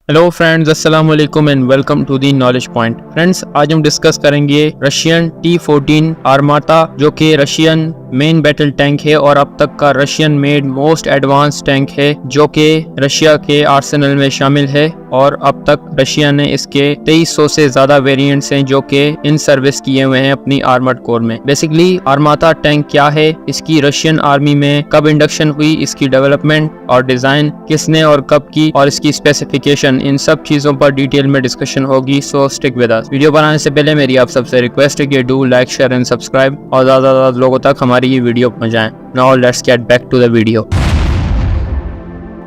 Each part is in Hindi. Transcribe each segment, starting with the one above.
हेलो फ्रेंड्स, अस्सलाम वालेकुम and welcome to the knowledge point. Friends, आज हम डिस्कस करेंगे रशियन T-14 आर्माता, जो कि रशियन मेन बैटल टैंक है और अब तक का Russian made most advance tank है, जो कि रशिया के आर्सेनल में शामिल है। और अब तक रशिया ने इसके 2300 से ज्यादा वेरिएंट्स हैं जो कि इन सर्विस किए हुए हैं अपनी आर्मर्ड कोर में। बेसिकली आर्माता टैंक क्या है, इसकी रशियन आर्मी में कब इंडक्शन हुई, इसकी डेवलपमेंट और डिजाइन किसने और कब की, और इसकी स्पेसिफिकेशन, इन सब चीजों पर डिटेल में डिस्कशन होगी। So stick with us. Video बनाने से पहले मेरी आप सबसे रिक्वेस्ट है कि do like, share and subscribe और ज्यादा लोगों तक हमारी ये वीडियो पहुंचाएं। Now let's get back to the video.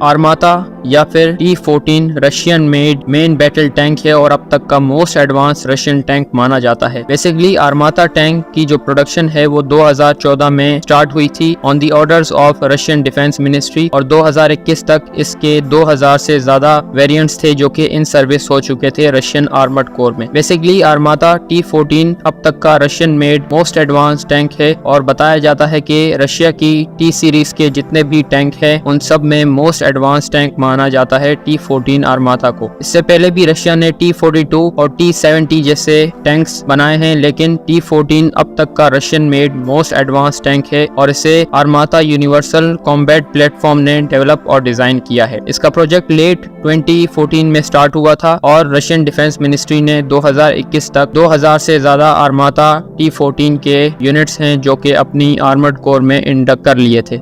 Armata या फिर T-14 Russian made main battle tank है और अब तक का मोस्ट एडवांस रशियन टैंक माना जाता है। बेसिकली आर्माता टैंक की जो प्रोडक्शन है वो 2014 में स्टार्ट हुई थी on the orders of Russian defence ministry, और 2021 तक इसके 2000 से ज्यादा वेरिएंट्स थे जो कि इन सर्विस हो चुके थे रशियन आर्मर्ड कोर में। बेसिकली आर्माता T-14 अब तक का Russian made most advance tank है और बताया जाता है कि रशिया की T सीरीज के जितने भी टैंक है उन सब में मोस्ट एडवांस टैंक माना जाता है T-14 आर्माता को। इससे पहले भी रशिया ने T-42 और T-70 जैसे टैंक्स बनाए हैं, लेकिन T-14 अब तक का Russian made most advance tank है और इसे आर्माता यूनिवर्सल कॉम्बैट प्लेटफॉर्म ने डेवलप और डिजाइन किया है। इसका प्रोजेक्ट लेट 2014 में स्टार्ट हुआ था और रशियन डिफेंस मिनिस्ट्री ने 2021 तक 2000 से ज्यादा आर्माता T-14 के यूनिट्स हैं जो कि अपनी आर्मर्ड कोर में इंडक्ट कर लिए थे।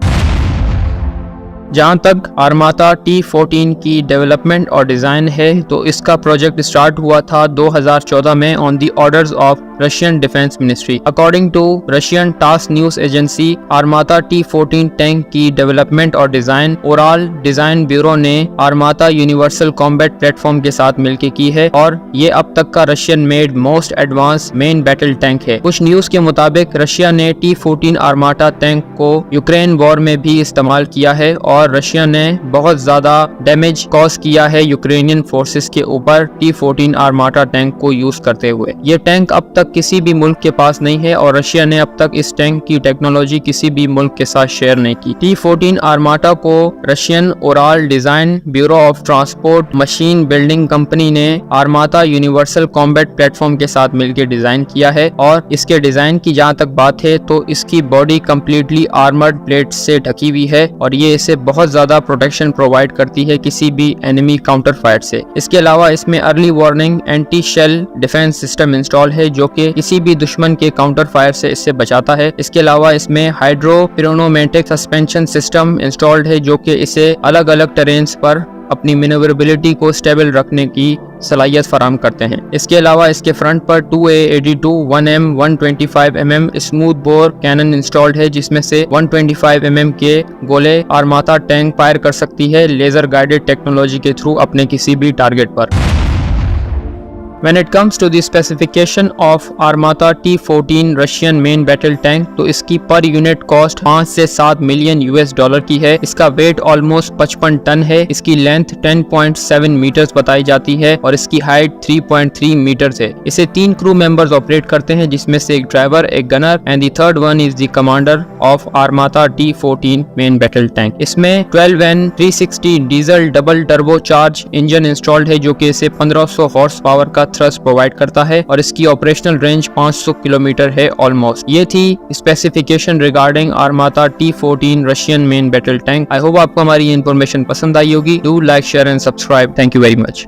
जहां तक आर्माता T-14 की डेवलपमेंट और डिजाइन है तो इसका प्रोजेक्ट स्टार्ट हुआ था 2014 में on the orders of Russian defence ministry. According to Russian TASS news agency, Armata T-14 tank की डेवलपमेंट और डिजाइन ओराल डिजाइन ब्यूरो ने आर्माता यूनिवर्सल कॉम्बैट प्लेटफॉर्म के साथ मिलकर की है और ये अब तक का Russian made most advance main battle tank है। कुछ न्यूज के मुताबिक रशिया ने T-14 आर्माता टैंक को यूक्रेन वॉर में भी इस्तेमाल किया है और रशिया ने बहुत ज्यादा डैमेज कॉज किया है यूक्रेनियन फोर्सेस के ऊपर T-14 आर्माता टैंक को यूज करते हुए। ये टैंक अब तक किसी भी मुल्क के पास नहीं है और रशिया ने अब तक इस टैंक की टेक्नोलॉजी किसी भी मुल्क के साथ शेयर नहीं की। T-14 आर्माता को Russian oral design bureau of transport machine building company ने आर्माता यूनिवर्सल कॉम्बैट प्लेटफॉर्म के साथ मिलकर डिजाइन किया है और इसके डिजाइन की जहां तक बात है तो इसकी बॉडी कम्प्लीटली आर्मर्ड प्लेट से ढकी हुई है और ये इसे बहुत ज्यादा प्रोटेक्शन प्रोवाइड करती है किसी भी एनिमी काउंटर फायर से। इसके अलावा इसमें early warning anti shell defence system install है जो कि किसी भी दुश्मन के काउंटर फायर से इससे बचाता है। इसके अलावा इसमें हाइड्रोपिरोनोमेटिक सस्पेंशन सिस्टम इंस्टॉल्ड है जो कि इसे अलग अलग टेरेन्स पर अपनी मैन्यूवरेबिलिटी को स्टेबल रखने की सलाहियत फराम करते हैं। इसके अलावा इसके फ्रंट पर 2A82 1M 125 mm smooth bore cannon installed है जिसमें से 125 mm के गोले आर्माता टैंक फायर कर सकती है लेजर गाइडेड टेक्नोलॉजी के थ्रू अपने किसी भी टारगेट पर। When it comes to the specification of Armata T-14 Russian main battle tank, तो इसकी पर यूनिट कॉस्ट 5 से 7 मिलियन US की है। इसका वेट ऑलमोस्ट 55 टन है। इसकी लेंथ 10.7 मीटर्स बताई जाती है और इसकी हाइट 3.3 मीटर्स है। इसे 3 क्रू मेंबर्स ऑपरेट करते हैं जिसमें से एक ड्राइवर, एक gunner and the third one is the commander of Armata T-14 main battle tank. इसमें 12N360 diesel double turbo charge engine installed है जो कि इसे 1500 हॉर्स पावर का थ्रस्ट प्रोवाइड करता है और इसकी ऑपरेशनल रेंज 500 किलोमीटर है ऑलमोस्ट। ये थी specification regarding Armata T-14 Russian main battle tank. I hope आपको हमारी ये इन्फॉर्मेशन पसंद आई होगी। Do like, share and subscribe. Thank you very much.